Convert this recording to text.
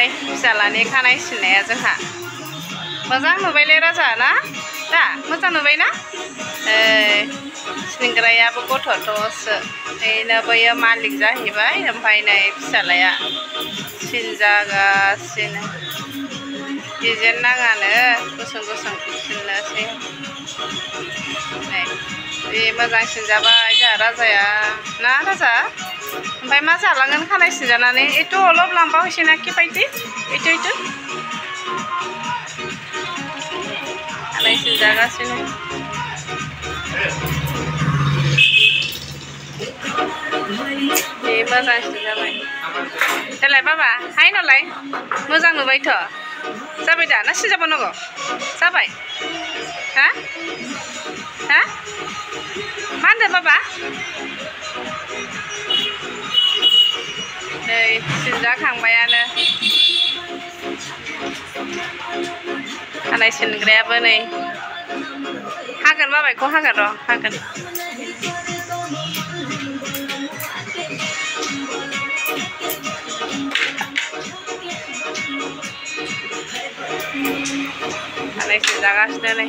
नै फिसालानि खानाय सिननाया जोंहा मोजां नुबायलै राजा ना दा मोजां नुबायना सिनग्रायाबो गथ'थ'सो बेनो बैयो मालिक जाहैबाय ओमफ्राय नै फिसालाया सिनजागासिनो डिजाइन नाङानो गुसुं गुसुं सिननोसै नै बे मोजां सिनजाबाय जोंहा राजाया ना राजा ओमफ्राय मा जालांगोन खानाय सिनजानानै एथ' अलप लांबावैसैना किबायदि एथ' खानाय सिनजागासिनो बे मोजां सिनजाबाय देलाय बाबा हाय नालाय मोजां नुबायथ' जाबाय दा ना सिनजाबावनांगौ जाबाय हा हा मा होनदों बाबा नै सिनजाखांबायानो खानाय सिनग्रायाबो नै हागोन बाबायखौ हागोन र' हागोन खानाय सिनजागासिनो नै